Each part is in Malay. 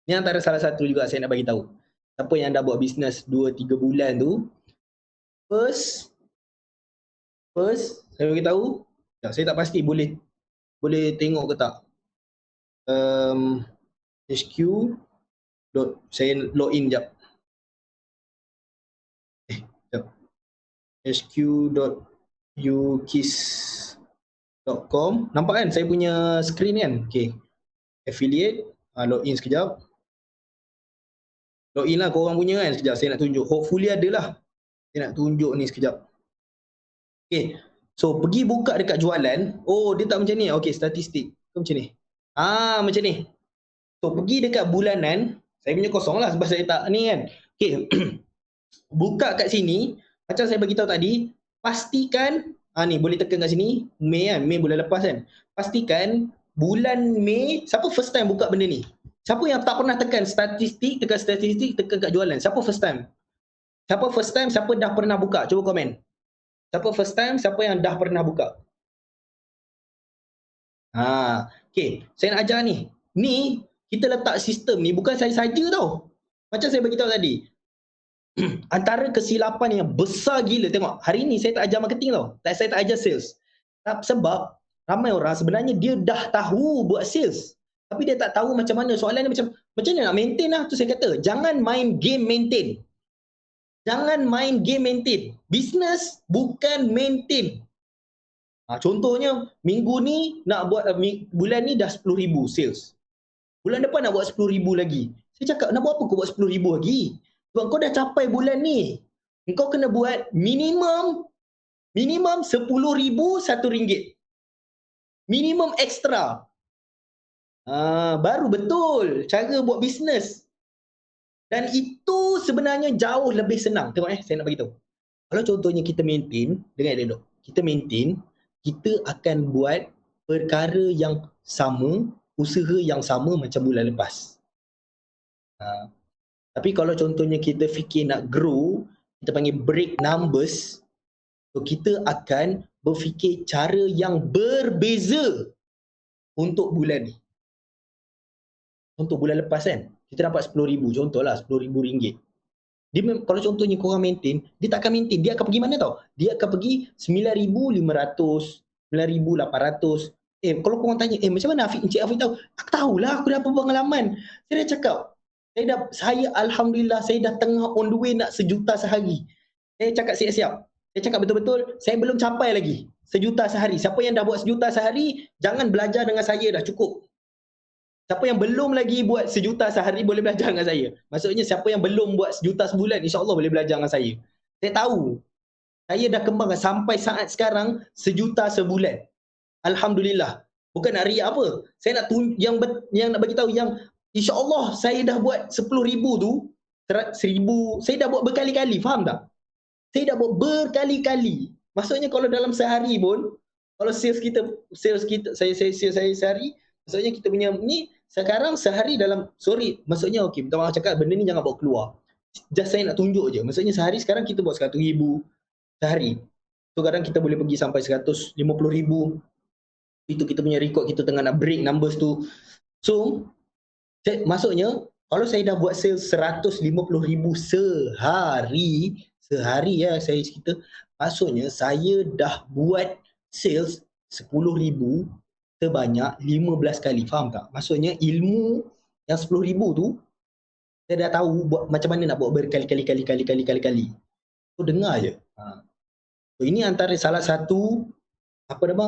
Ni antara salah satu juga saya nak bagi tahu. Siapa yang dah buat bisnes 2-3 bulan tu, first saya bagi tahu, saya tak pasti boleh tengok ke tak. HQ saya login jap. Jap. hq.ukis.com. Nampak kan saya punya screen kan? Okey. Affiliate, login sekejap. Login lah korang punya kan, sekejap saya nak tunjuk. Hopefully ada lah. Saya nak tunjuk ni sekejap. Okay, so pergi buka dekat jualan. Oh, dia tak macam ni. Okay, statistik. Macam ni. Macam ni. So, pergi dekat bulanan. Saya punya kosong lah sebab saya tak ni kan. Okay, buka kat sini. Macam saya bagi tahu tadi, pastikan, ni boleh tekan kat sini. Mei kan, Mei bulan lepas kan. Pastikan bulan Mei, siapa first time buka benda ni? Siapa yang tak pernah tekan statistik, tekan kat jualan? Siapa first time? Siapa first time, siapa dah pernah buka? Cuba komen. Siapa first time, siapa yang dah pernah buka? Okay, saya nak ajar ni. Ni, kita letak sistem ni bukan saya saja tau. Macam saya bagi tahu tadi. Antara kesilapan yang besar gila, tengok. Hari ni saya tak ajar marketing tau. Saya tak ajar sales. Sebab ramai orang sebenarnya dia dah tahu buat sales. Tapi dia tak tahu macam mana. Soalan dia macam mana nak maintain lah. Tu saya kata, jangan main game maintain. Jangan main game maintain. Business bukan maintain. Contohnya, minggu ni nak buat, bulan ni dah 10,000 sales. Bulan depan nak buat 10,000 lagi. Saya cakap, nak buat apa kau buat 10,000 lagi? Sebab kau dah capai bulan ni. Kau kena buat minimum 10,000 RM1. Minimum ekstra. Baru betul cara buat bisnes. Dan itu sebenarnya jauh lebih senang. Tengok saya nak bagi tahu. Kalau contohnya kita maintain, dengar elok. Kita maintain, kita akan buat perkara yang sama, usaha yang sama macam bulan lepas. Tapi kalau contohnya kita fikir nak grow, kita panggil break numbers, so kita akan berfikir cara yang berbeza untuk bulan ni. Untuk bulan lepas kan, kita dapat 10,000, contohlah RM10,000. Dia kalau contohnya korang maintain, dia tak akan maintain. Dia akan pergi mana tau? Dia akan pergi 9,500, 9,800. Kalau korang tanya, macam mana Encik Afiq tahu? Aku tahulah, aku dah apa pengalaman. Saya dah cakap, saya Alhamdulillah, saya dah tengah on the way nak 1,000,000 sehari. Saya cakap siap-siap. Saya cakap betul-betul, saya belum capai lagi 1,000,000 sehari. Siapa yang dah buat 1,000,000 sehari, jangan belajar dengan saya dah, cukup. Siapa yang belum lagi buat 1,000,000 sehari boleh belajar dengan saya. Maksudnya siapa yang belum buat 1,000,000 sebulan, insya-Allah boleh belajar dengan saya. Saya tahu. Saya dah kembangkan sampai saat sekarang 1,000,000 sebulan. Alhamdulillah. Bukan nak riak apa. Saya nak yang nak bagi tahu yang insya-Allah saya dah buat 10,000 tu, 1,000, saya dah buat berkali-kali, faham tak? Saya dah buat berkali-kali. Maksudnya kalau dalam sehari pun, kalau sales saya sehari, maksudnya kita punya ni sekarang sehari dalam, maksudnya minta maaf cakap, benda ni jangan bawa keluar. Just saya nak tunjuk je. Maksudnya sehari sekarang kita buat 100,000 sehari. So kadang kita boleh pergi sampai 150,000. Itu kita punya record, kita tengah nak break numbers tu. So, maksudnya kalau saya dah buat sales 150,000 sehari ya saya cerita, maksudnya saya dah buat sales 10,000 sebanyak 15 kali, faham tak? Maksudnya ilmu yang 10,000 tu, saya dah tahu buat macam mana nak buat berkali-kali. So dengar je. So ini antara salah satu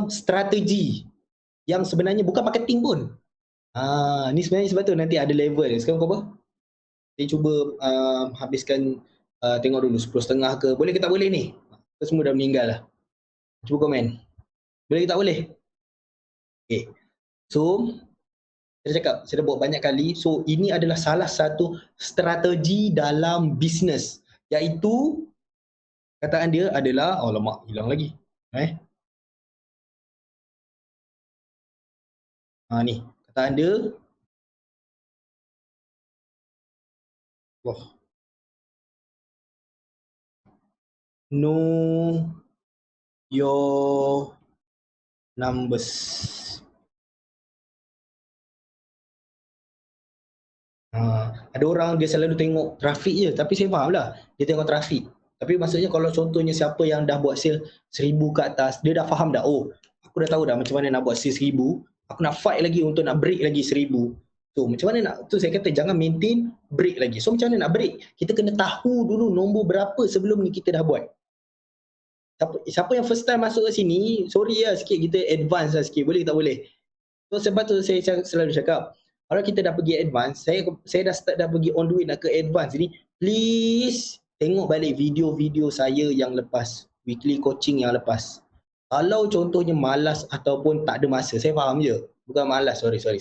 strategi yang sebenarnya bukan marketing pun. Ni sebenarnya sebab tu nanti ada level. Sekarang kau apa? Saya cuba habiskan, tengok dulu 10.30 ke. Boleh ke tak boleh ni? Kita semua dah meninggal lah. Cuba komen. Boleh ke tak boleh? Okay. So, saya cakap, saya dah buat banyak kali. So, ini adalah salah satu strategi dalam bisnes. Iaitu, kataan dia adalah, alamak, hilang lagi. Ni, kataan dia. Wah. Know your numbers. Ada orang dia selalu tengok trafik je, tapi saya faham lah dia tengok trafik. Tapi maksudnya kalau contohnya siapa yang dah buat sale 1,000 ke atas, dia dah faham dah, oh aku dah tahu dah macam mana nak buat sale 1,000, aku nak fight lagi untuk nak break lagi 1,000. So macam mana nak, tu saya kata jangan maintain, break lagi. So macam mana nak break? Kita kena tahu dulu nombor berapa sebelum ni kita dah buat. Siapa yang first time masuk ke sini, sorry lah sikit kita advance lah sikit, boleh tak boleh? So sebab tu saya selalu cakap, kalau kita dah pergi advance, saya dah start dah pergi on the way nak ke advance ni, please tengok balik video-video saya yang lepas, weekly coaching yang lepas. Kalau contohnya malas ataupun tak ada masa, saya faham je, bukan malas, sorry, saya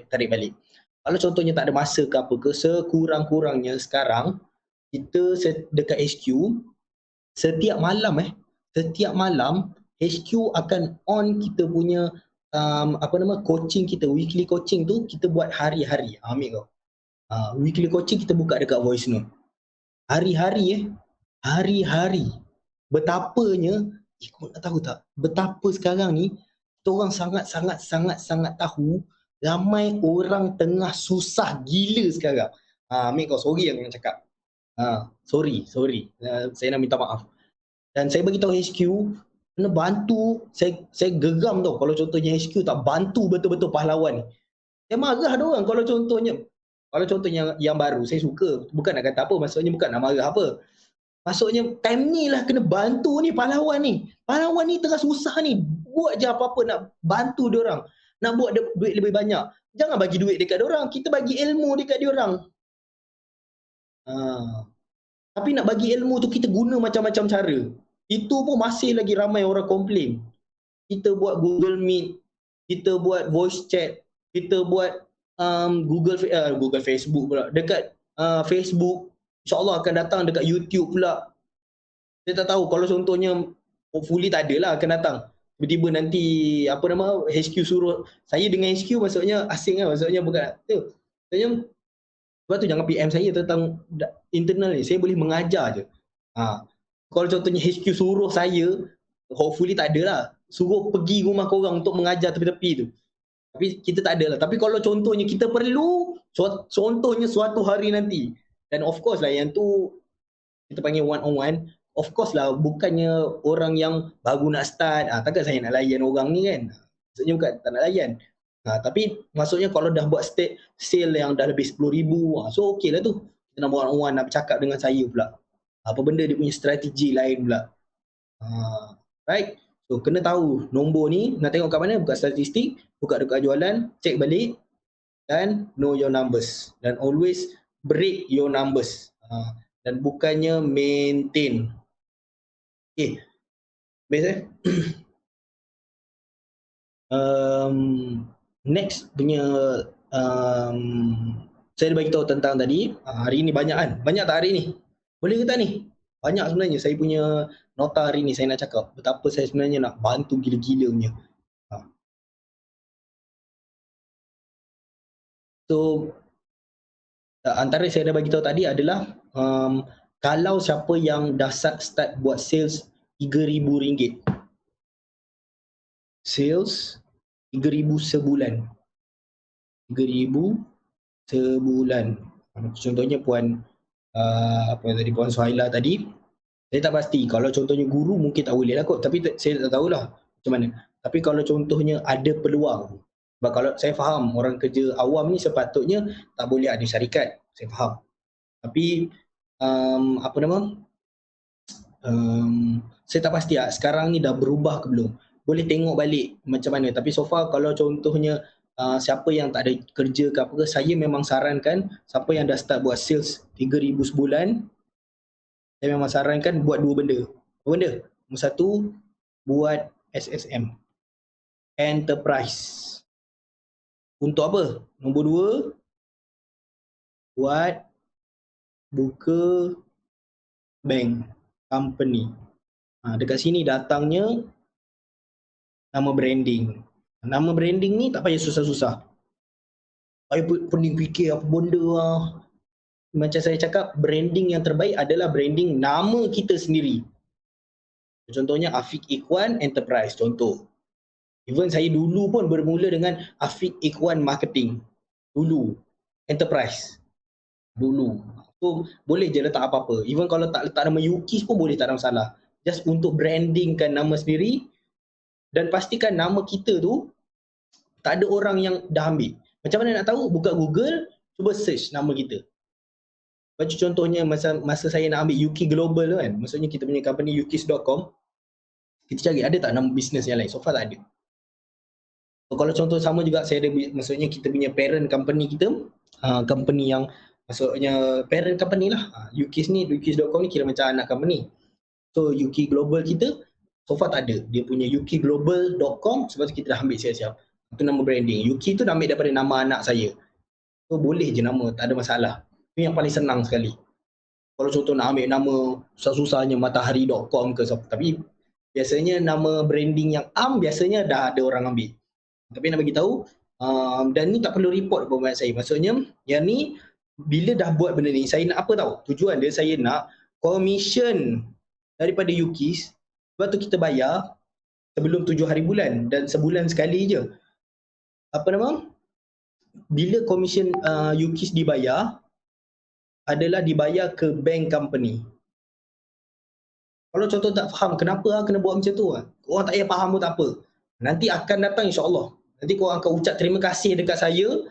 tarik balik. Kalau contohnya tak ada masa ke apa ke, sekurang-kurangnya sekarang, kita dekat HQ, setiap malam HQ akan on kita punya coaching kita, weekly coaching tu kita buat hari-hari. Ambil kau. Weekly coaching kita buka dekat voice note. Hari-hari hari-hari. Betapanya, kau nak tahu tak? Betapa sekarang ni kita orang sangat tahu ramai orang tengah susah gila sekarang. Ambil kau, sorry yang cakap. Sorry. Saya nak minta maaf. Dan saya bagi tahu HQ kena bantu. Saya geram tau kalau contohnya HQ tak bantu betul-betul pahlawan ni. Saya marah dia orang kalau contohnya yang baru, saya suka, bukan nak kata apa, maksudnya bukan nak marah apa. Maksudnya time ni lah kena bantu ni pahlawan ni. Pahlawan ni tengah susah ni. Buat je apa-apa nak bantu dia orang. Nak buat duit lebih banyak. Jangan bagi duit dekat dia orang, kita bagi ilmu dekat dia orang. Tapi nak bagi ilmu tu kita guna macam-macam cara. Itu pun masih lagi ramai orang komplain. Kita buat Google Meet, kita buat voice chat, kita buat Google Facebook pula. Dekat Facebook, insyaAllah akan datang dekat YouTube pula. Saya tak tahu kalau contohnya hopefully tak ada lah akan datang. Tiba-tiba nanti HQ suruh saya dengan HQ, maksudnya asing lah, maksudnya bukan tu. Maksudnya sebab tu jangan PM saya tentang internal ni, saya boleh mengajar je. Kalau contohnya HQ suruh saya, hopefully tak ada lah, suruh pergi rumah korang untuk mengajar tepi-tepi tu. Tapi kita tak ada lah. Tapi kalau contohnya kita perlu, contohnya suatu hari nanti, dan of course lah yang tu kita panggil one on one, of course lah bukannya orang yang baru nak start, takkan saya nak layan orang ni kan. Maksudnya bukan tak nak layan. Tapi maksudnya kalau dah buat sale yang dah lebih 10,000, so okey lah tu. Kita nak buat one on one, nak bercakap dengan saya pula. Apa benda dia punya strategi lain pula. Right? So kena tahu nombor ni, nak tengok kat mana, buka statistik, buka dekat jualan, cek balik dan know your numbers. Dan always break your numbers. Dan bukannya maintain. Okay. Best next punya saya bagi tahu tentang tadi, hari ni banyak kan? Banyak tak hari ni? Boleh ke tak ni? Banyak sebenarnya saya punya nota hari ni, saya nak cakap betapa saya sebenarnya nak bantu gila-gila punya. So antara saya dah bagi tahu tadi adalah kalau siapa yang dah start buat sales RM3,000, sales RM3,000 sebulan, RM3,000 sebulan. Contohnya puan Puan Suhaila tadi, saya tak pasti. Kalau contohnya guru mungkin tak boleh lah kot, tapi saya tak tahulah macam mana. Tapi kalau contohnya ada peluang, sebab kalau saya faham orang kerja awam ni sepatutnya tak boleh ada syarikat, saya faham. Tapi saya tak pasti lah sekarang ni dah berubah ke belum. Boleh tengok balik macam mana. Tapi so far kalau contohnya siapa yang tak ada kerja ke apa ke, saya memang sarankan siapa yang dah start buat sales RM3,000 sebulan, saya memang sarankan buat dua benda. Apa benda? Nombor satu, buat SSM, enterprise. Untuk apa? Nombor dua, buat buka bank, company. Dekat sini datangnya nama branding. Nama branding ni tak payah susah-susah. Saya pening fikir apa benda lah. Macam saya cakap, branding yang terbaik adalah branding nama kita sendiri. Contohnya Afiq Ikhwan Enterprise, contoh. Even saya dulu pun bermula dengan Afiq Ikhwan Marketing. Dulu, Enterprise. dulu. So boleh je letak apa-apa. Even kalau tak letak nama Yukis pun boleh, tak ada masalah. Just untuk brandingkan nama sendiri dan pastikan nama kita tu tak ada orang yang dah ambil. Macam mana nak tahu? Buka Google, cuba search nama kita. Macam contohnya masa saya nak ambil Yuki Global tu kan, maksudnya kita punya company yukis.com, kita cari ada tak nama bisnes yang lain. So far tak ada. So, kalau contoh sama juga saya ada, maksudnya kita punya parent company kita, company yang maksudnya parent company lah. Yukis ni, yukis.com ni kira macam anak company. So Yuki Global kita so far tak ada. Dia punya yukiglobal.com, sebab tu kita dah ambil siap-siap. Itu nama branding. Yuki tu dah ambil daripada nama anak saya. So boleh je nama, tak ada masalah. Itu yang paling senang sekali. Kalau contoh nak ambil nama susah-susahnya matahari.com ke, tapi biasanya nama branding yang biasanya dah ada orang ambil. Tapi nak bagi tahu, dan ni tak perlu report pun buat saya. Maksudnya yang ni bila dah buat benda ni, saya nak apa tahu? Tujuan dia saya nak commission daripada Yukis. Sebab tu kita bayar sebelum 7 hari bulan dan sebulan sekali je. Apa nama? Bila commission Yukis dibayar adalah dibayar ke bank company. Kalau contoh tak faham kenapa kena buat macam tu, orang tak payah faham pun tak apa. Nanti akan datang insya-Allah. Nanti korang akan ucap terima kasih dekat saya,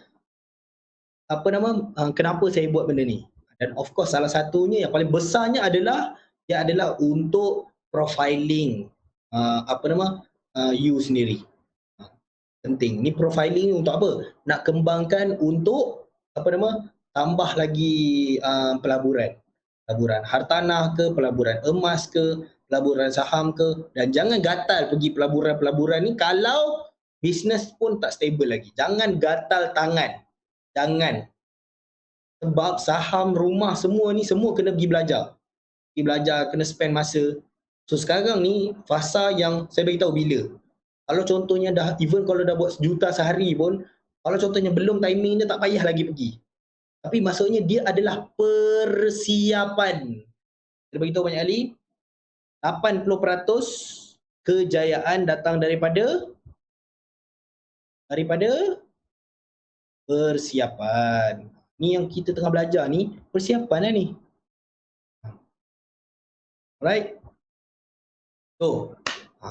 apa nama, kenapa saya buat benda ni. Dan of course salah satunya yang paling besarnya adalah dia adalah untuk profiling apa nama, you sendiri. Penting. Ni profiling ni untuk apa? Nak kembangkan untuk apa nama, tambah lagi pelaburan. Pelaburan hartanah ke, pelaburan emas ke, pelaburan saham ke, dan jangan gatal pergi pelaburan-pelaburan ni kalau bisnes pun tak stable lagi. Jangan gatal tangan. Jangan. Sebab saham, rumah, semua ni semua kena pergi belajar. Pergi belajar, kena spend masa. So sekarang ni fasa yang saya beritahu bila. Kalau contohnya dah, even kalau dah buat sejuta sehari pun, kalau contohnya belum timing dia tak payah lagi pergi. Tapi maksudnya dia adalah persiapan. Saya beritahu banyak kali, 80% kejayaan datang daripada persiapan. Ni yang kita tengah belajar ni, persiapan lah ni. Alright? So,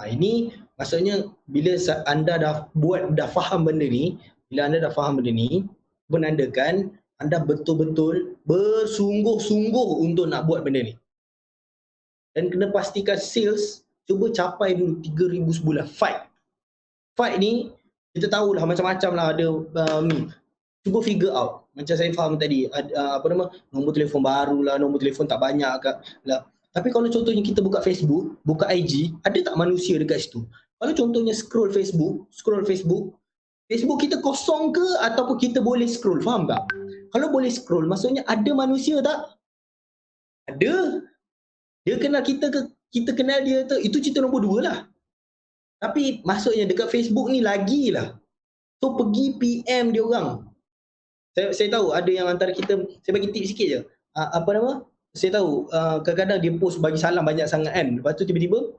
ini maksudnya bila anda dah faham benda ni, menandakan anda betul-betul bersungguh-sungguh untuk nak buat benda ni. Dan kena pastikan sales, cuba capai dulu 3,000 sebulan. Fight ni, kita tahulah macam-macam lah ada ni. Cuba figure out. Macam saya faham tadi, apa nama, nombor telefon baru lah, nombor telefon tak banyak lah. Tapi kalau contohnya kita buka Facebook, buka IG, ada tak manusia dekat situ? Kalau contohnya scroll Facebook, Facebook kita kosong ke ataupun kita boleh scroll, faham tak? Kalau boleh scroll, maksudnya ada manusia tak? Ada. Dia kenal kita ke, kita kenal dia tu, itu cerita nombor 2 lah. Tapi maksudnya dekat Facebook ni lagi lah. So pergi PM dia orang. Saya tahu ada yang antara kita, saya bagi tip sikit je. Apa nama? Saya tahu kadang-kadang dia post bagi salam banyak sangat kan. Lepas tu tiba-tiba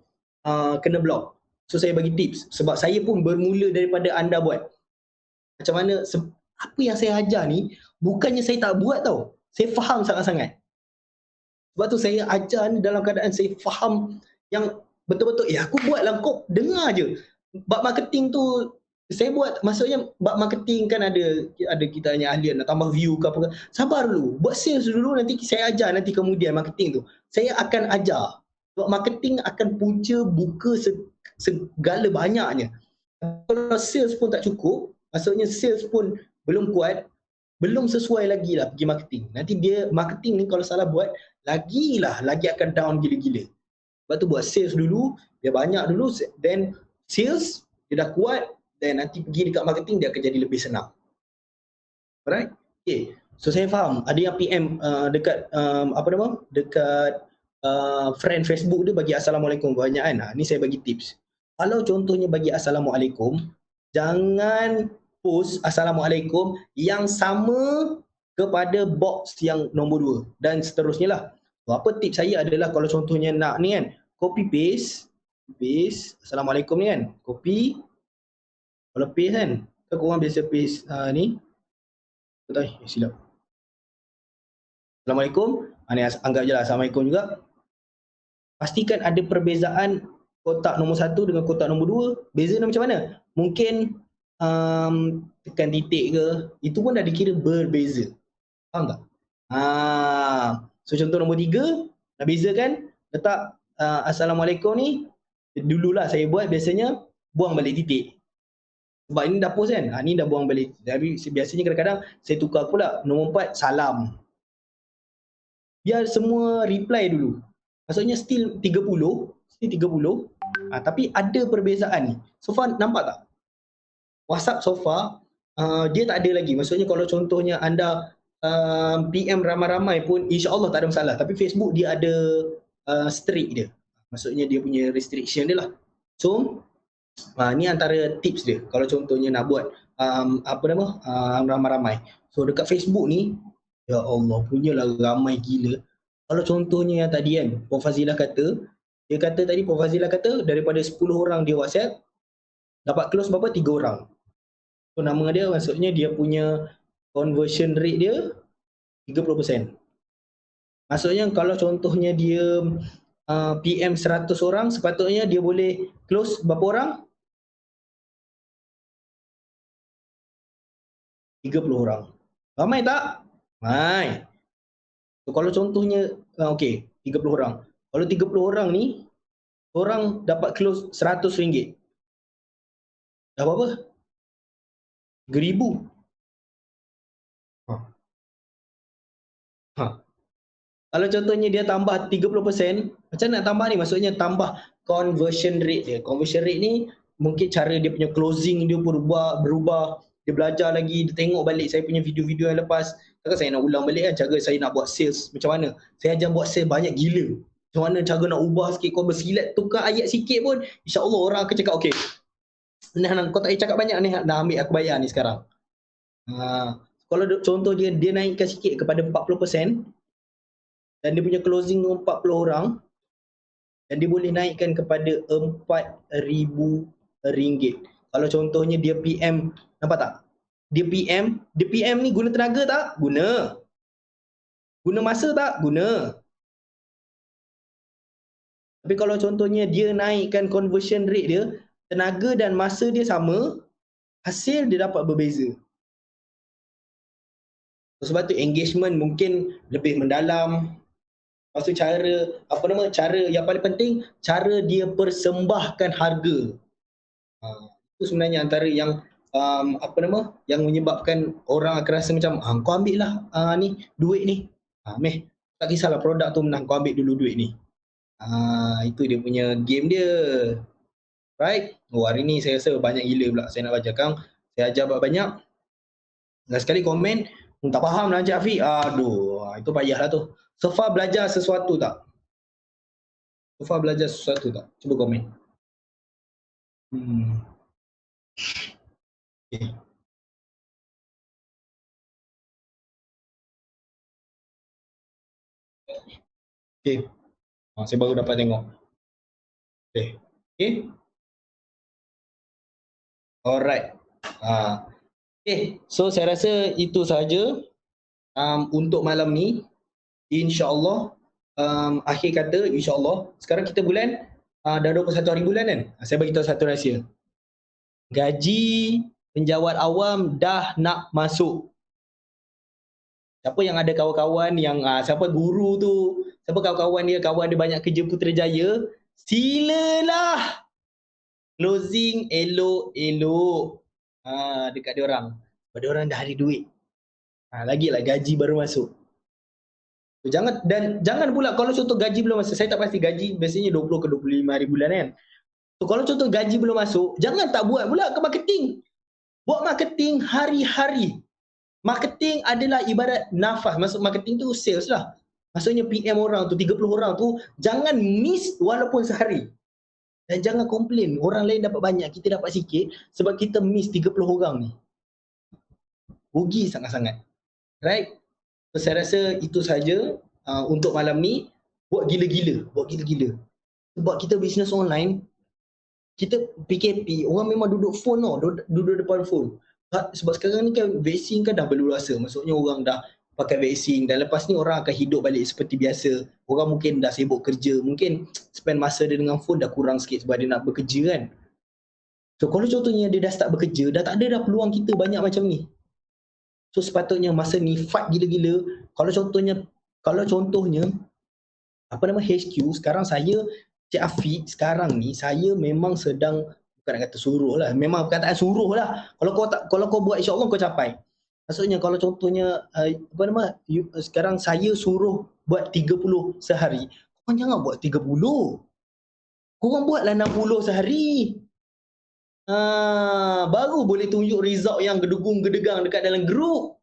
kena block. So saya bagi tips sebab saya pun bermula daripada anda buat. Macam mana apa yang saya ajar ni bukannya saya tak buat tau. Saya faham sangat-sangat. Sebab tu saya ajar ni dalam keadaan saya faham yang betul-betul aku buat lah, kau dengar je. Bab marketing tu saya buat, maksudnya bab marketing kan ada kita hanya ahlian nak tambah view ke apa ke. Sabar dulu, buat sales dulu, nanti saya ajar nanti kemudian marketing tu. Saya akan ajar. Sebab marketing akan punca buka segala banyaknya. Kalau sales pun tak cukup, maksudnya sales pun belum kuat, belum sesuai lagi lah pergi marketing. Nanti dia marketing ni kalau salah buat, lagi akan down gila-gila. Sebab tu buat sales dulu, dia banyak dulu, then sales dia dah kuat, dan nanti pergi dekat marketing dia akan jadi lebih senang. Alright? Okay. So saya faham ada yang PM dekat dekat friend Facebook dia bagi assalamualaikum banyak kan. Ni saya bagi tips. Kalau contohnya bagi assalamualaikum, jangan post assalamualaikum yang sama kepada box yang nombor 2 dan seterusnya lah. So, apa tips saya adalah kalau contohnya nak ni kan, copy paste assalamualaikum ni kan, copy. Kalau paste kan, korang biasa paste ni. Silap. Assalamualaikum, ni anggap je lah Assalamualaikum juga. Pastikan ada perbezaan kotak nombor 1 dengan kotak nombor 2. Beza macam mana? Mungkin tekan titik ke, itu pun dah dikira berbeza. Faham tak? So contoh nombor 3, nak beza kan? Letak Assalamualaikum ni, dululah saya buat biasanya buang balik titik. Sebab ini dah post kan? Ni dah buang balik. Tapi biasanya kadang-kadang saya tukar pula. Nombor 4, salam. Biar semua reply dulu. Maksudnya still 30. Tapi ada perbezaan ni. So far nampak tak? WhatsApp so far, dia tak ada lagi. Maksudnya kalau contohnya anda PM ramai-ramai pun insya-Allah tak ada masalah. Tapi Facebook dia ada strict dia. Maksudnya dia punya restriction dia lah. So ni antara tips dia kalau contohnya nak buat ramai-ramai. So dekat Facebook ni, ya Allah, punyalah ramai gila. Kalau contohnya yang tadi kan, Puan Fazilah kata, Puan Fazilah kata daripada 10 orang dia WhatsApp, dapat close berapa? 3 orang. So nama dia maksudnya dia punya conversion rate dia 30%. Maksudnya kalau contohnya dia PM 100 orang, sepatutnya dia boleh close berapa orang? 30 orang. Ramai tak? Ramai. So, kalau contohnya, 30 orang. Kalau 30 orang ni, orang dapat close RM100. Dah berapa? RM1,000. Kalau contohnya dia tambah 30%, macam nak tambah ni? Maksudnya tambah conversion rate dia. Conversion rate ni mungkin cara dia punya closing dia berubah. Dia belajar lagi, dia tengok balik saya punya video-video yang lepas. Takkan saya nak ulang balik kan cara saya nak buat sales macam mana. Saya ajar buat sales banyak gila. Macam mana cara nak ubah sikit, kau bersilat tukar ayat sikit pun insya-Allah orang akan cakap okey. Nah, kau tak payah cakap banyak ni, dah ambil aku bayar ni sekarang. Kalau contoh dia naikkan sikit kepada 40% dan dia punya closing 40 orang dan dia boleh naikkan kepada RM4,000. Kalau contohnya dia PM, nampak tak? Dia PM ni guna tenaga tak? Guna. Guna masa tak? Guna. Tapi kalau contohnya dia naikkan conversion rate dia, tenaga dan masa dia sama, hasil dia dapat berbeza. Sebab tu engagement mungkin lebih mendalam. Lepas tu cara yang paling penting, cara dia persembahkan harga. Itu sebenarnya antara yang yang menyebabkan orang akan rasa macam kau ambil lah ni duit ni. Meh, tak kisahlah produk tu menang, kau ambil dulu duit ni. Itu dia punya game dia. Right? Hari ni saya rasa banyak gila pula saya nak baca. Kang, saya ajar banyak. Last sekali komen, tak faham lah Encik Afiq. Aduh, itu payahlah tu. So far belajar sesuatu tak? Cuba komen. Okay. Okay. Saya baru dapat tengok. Okay. Alright. Okay. So saya rasa itu sahaja untuk malam ni. InsyaAllah akhir kata insyaAllah. Sekarang kita bulan dah 21 hari bulan kan. Saya bagi tahu satu rahsia. Gaji penjawat awam dah nak masuk. Siapa yang ada kawan-kawan yang siapa guru tu, siapa kawan dia banyak kerja Putrajaya, silalah closing elok-elok dekat dia orang. Sebab dia orang dah ada duit. Lagilah gaji baru masuk. Jangan pula kalau contoh gaji belum masuk, saya tak pasti gaji biasanya 20 ke 25 hari bulan kan. So kalau contoh gaji belum masuk, jangan tak buat pula ke marketing. Buat marketing hari-hari. Marketing adalah ibarat nafas. Maksud marketing tu sales lah. Maksudnya PM orang tu, 30 orang tu, jangan miss walaupun sehari. Dan jangan komplain, orang lain dapat banyak, kita dapat sikit sebab kita miss 30 orang ni. Rugi sangat-sangat. Right? So, saya rasa itu saja untuk malam ni. Buat gila-gila. Sebab kita bisnes online, kita PKP, orang memang duduk phone tau, duduk depan phone. Sebab sekarang ni kan vaksin kan dah berleluasa. Maksudnya orang dah pakai vaksin, dan lepas ni orang akan hidup balik seperti biasa. Orang mungkin dah sibuk kerja, mungkin spend masa dia dengan phone dah kurang sikit sebab dia nak bekerja kan. So kalau contohnya dia dah start bekerja, dah tak ada dah peluang kita banyak macam ni. So sepatutnya masa ni fight gila-gila. Kalau contohnya apa nama HQ sekarang, saya Cik Afiq sekarang ni, saya memang sedang, bukan nak kata suruh lah, memang perkataan suruh lah. Kalau kau buat, insya-Allah kau capai. Maksudnya kalau contohnya sekarang saya suruh buat 30 sehari, kau jangan buat 30. Korang buatlah 60 sehari. Baru boleh tunjuk result yang gedegung-gedegang dekat dalam grup.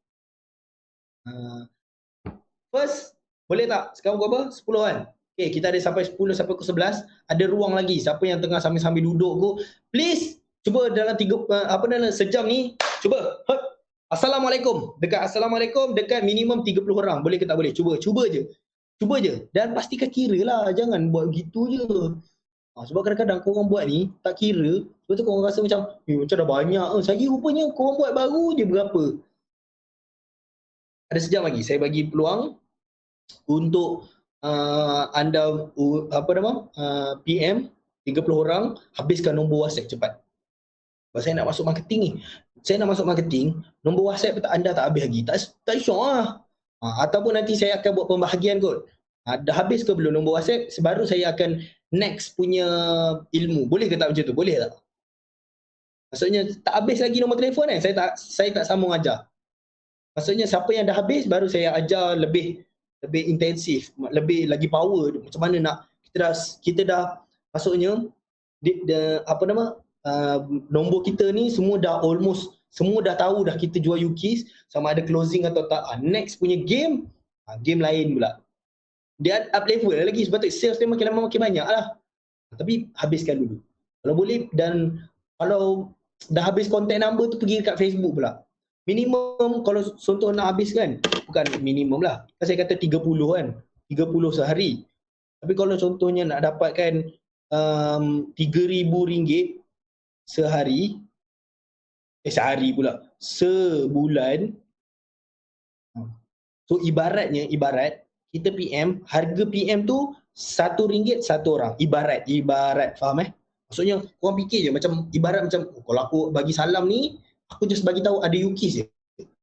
First, boleh tak? Sekarang berapa? 10 kan? Okay, kita ada sampai 10 sampai ke 11. Ada ruang lagi. Siapa yang tengah sambil-sambil duduk tu, please cuba dalam dalam sejam ni, cuba. Assalamualaikum. Dekat minimum 30 orang. Boleh ke tak boleh? Cuba je. Dan pastikan kira lah. Jangan buat gitu je. Sebab kadang-kadang korang buat ni tak kira. Lepas tu korang rasa macam dah banyak. Saya rupanya korang buat baru je berapa. Ada sejam lagi. Saya bagi peluang untuk anda PM 30 orang, habiskan nombor WhatsApp cepat. Sebab saya nak masuk marketing ni. Nombor WhatsApp anda tak habis lagi. Tak syok lah. Ataupun nanti saya akan buat pembahagian kot. Dah habis ke belum nombor WhatsApp, baru saya akan next punya ilmu. Boleh ke tak macam tu? Boleh tak? Maksudnya tak habis lagi nombor telefon kan? Saya tak sambung ajar. Maksudnya siapa yang dah habis, baru saya ajar lebih intensif, lebih lagi power. Macam mana nak kita dah maksudnya nombor kita ni semua dah tahu dah kita jual UKIS, sama ada closing atau tak. Next punya game lain pula. Dia up level lagi sebab sales dia makin lama makin banyak lah. Tapi habiskan dulu. Kalau boleh, dan kalau dah habis contact number tu, pergi dekat Facebook pula. Minimum kalau contoh nak habiskan, bukan minimum lah. Saya kata 30 kan. 30 sehari. Tapi kalau contohnya nak dapatkan RM3,000 sehari, sehari pula, sebulan. So ibarat kita PM, harga PM tu RM1 satu orang. Ibarat, faham Maksudnya korang fikir je macam ibarat macam kalau aku bagi salam ni, aku just bagi tahu ada UKIS je.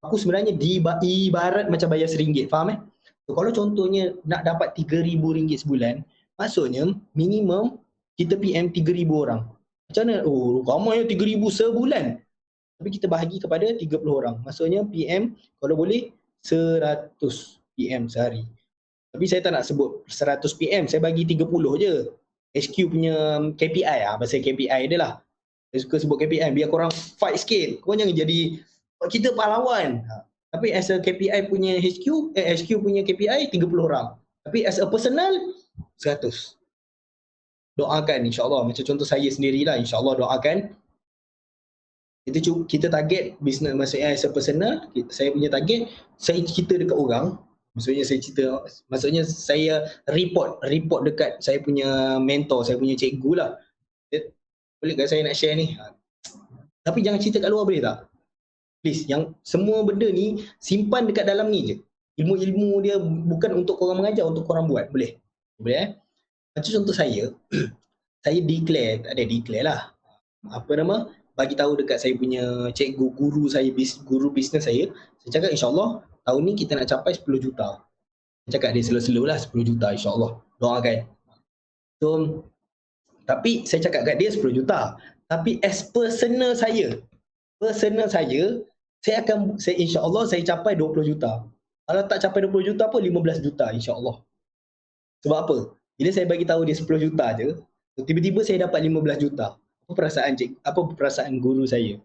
Aku sebenarnya ibarat macam bayar RM1, faham So, kalau contohnya nak dapat RM3,000 sebulan, maksudnya minimum kita PM 3,000 orang. Macam mana? Ramai ya 3,000 sebulan. Tapi kita bahagi kepada 30 orang. Maksudnya PM kalau boleh 100 PM sehari. Tapi saya tak nak sebut 100 PM, saya bagi 30 je. HQ punya KPI bahasa KPI dia lah. Saya suka sebut KPI biar korang fight sikit. Korang jangan jadi kita pahlawan. Tapi as a KPI punya HQ punya KPI 30 orang. Tapi as a personal 100. Doakan insya-Allah, macam contoh saya sendirilah, insya-Allah doakan. Kita target business, maksudnya as a personal, saya punya target, saya cerita dekat orang. Maksudnya saya report dekat saya punya mentor, saya punya cikgu lah. Boleh ke saya nak share ni? Tapi jangan cerita kat luar, boleh tak? Please, yang semua benda ni simpan dekat dalam ni je. Ilmu-ilmu dia bukan untuk korang mengajar, untuk korang buat. Boleh? Boleh Macam contoh saya, saya declare lah. Bagi tahu dekat saya punya cikgu, guru bisnes saya cakap insya-Allah tahun ni kita nak capai 10 juta. Saya cakap dia slow-slow lah 10 juta insya-Allah. Doakan. So, tapi saya cakap kat dia 10 juta. Tapi as personal saya insya-Allah saya capai 20 juta. Kalau tak capai 20 juta pun 15 juta insya-Allah. Sebab apa? Bila saya bagi tahu dia 10 juta je, tiba-tiba saya dapat 15 juta. Apa perasaan guru saya?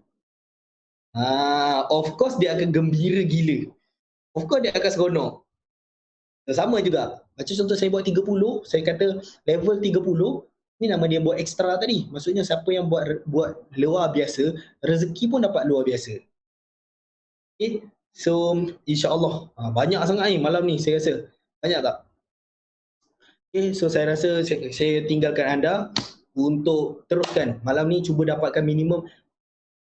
Of course dia akan gembira gila. Of course dia akan seronok. Sama juga. Macam contoh saya buat 30, saya kata level 30, ni nama dia buat ekstra tadi. Maksudnya siapa yang buat luar biasa, rezeki pun dapat luar biasa. Okay. So insya-Allah banyak sangat ni malam ni saya rasa. Banyak tak? Okay, so saya rasa saya tinggalkan anda untuk teruskan. Malam ni cuba dapatkan minimum,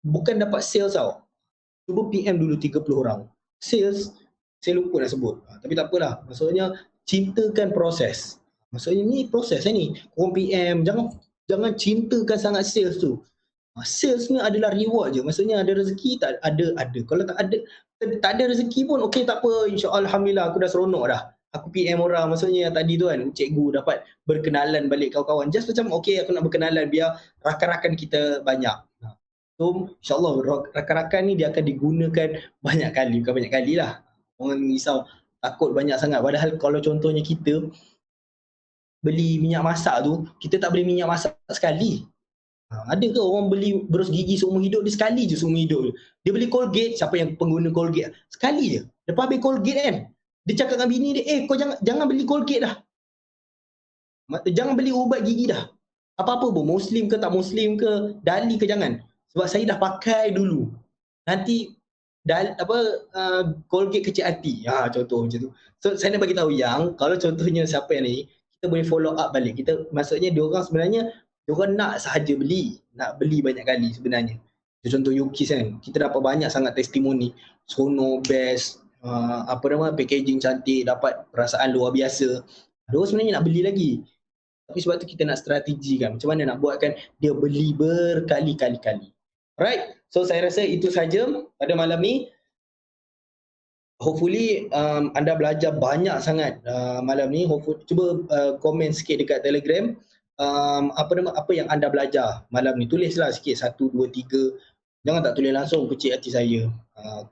bukan dapat sales tau. Cuba PM dulu 30 orang. Sales Saya lupa nak sebut. Tapi tak apalah. Maksudnya cintakan proses. Maksudnya ni proses ni. Korang PM, jangan cintakan sangat sales tu. Sales ni adalah reward je. Maksudnya ada rezeki tak ada. Kalau tak ada rezeki pun okey tak apa. InsyaAllah alhamdulillah aku dah seronok dah. Aku PM orang maksudnya yang tadi tu kan cikgu dapat berkenalan balik kawan-kawan. Just macam okey aku nak berkenalan biar rakan-rakan kita banyak. So insyaAllah rakan-rakan ni dia akan digunakan banyak kali. Bukan banyak kali lah. Orang risau takut banyak sangat. Padahal kalau contohnya kita beli minyak masak tu, kita tak beli minyak masak sekali. Ada ke orang beli berus gigi seumur hidup dia sekali je seumur hidup dia. Dia beli Colgate, siapa yang pengguna Colgate? Sekali je. Lepas habis Colgate kan, dia cakap dengan bini dia, kau jangan beli Colgate dah. Jangan beli ubat gigi dah. Apa-apa pun, Muslim ke tak Muslim ke, Dali ke jangan. Sebab saya dah pakai dulu. Nanti Colgate kecil hati. Contoh macam tu. So saya nak bagi tahu yang kalau contohnya siapa yang ni, kita boleh follow up balik. Kita maksudnya dia orang sebenarnya diorang nak sahaja beli, nak beli banyak kali sebenarnya. Contoh Yukis kan, kita dapat banyak sangat testimoni, sono, best, packaging cantik, dapat perasaan luar biasa. Diorang sebenarnya nak beli lagi. Tapi sebab tu kita nak strategi kan, macam mana nak buatkan dia beli berkali-kali. Alright, so saya rasa itu saja pada malam ni. Hopefully anda belajar banyak sangat malam ni. Cuba komen sikit dekat Telegram. Apa yang anda belajar malam ni, tulislah sikit 1, 2, 3. Jangan tak tulis langsung kecil hati saya.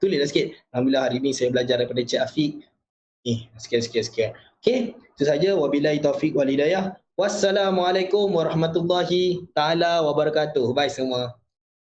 Tulislah sikit. Alhamdulillah hari ni saya belajar daripada Cik Afiq. Sekian. Okay, itu saja. Wabillahi taufiq wal hidayah. Wassalamualaikum warahmatullahi taala wabarakatuh. Bye semua.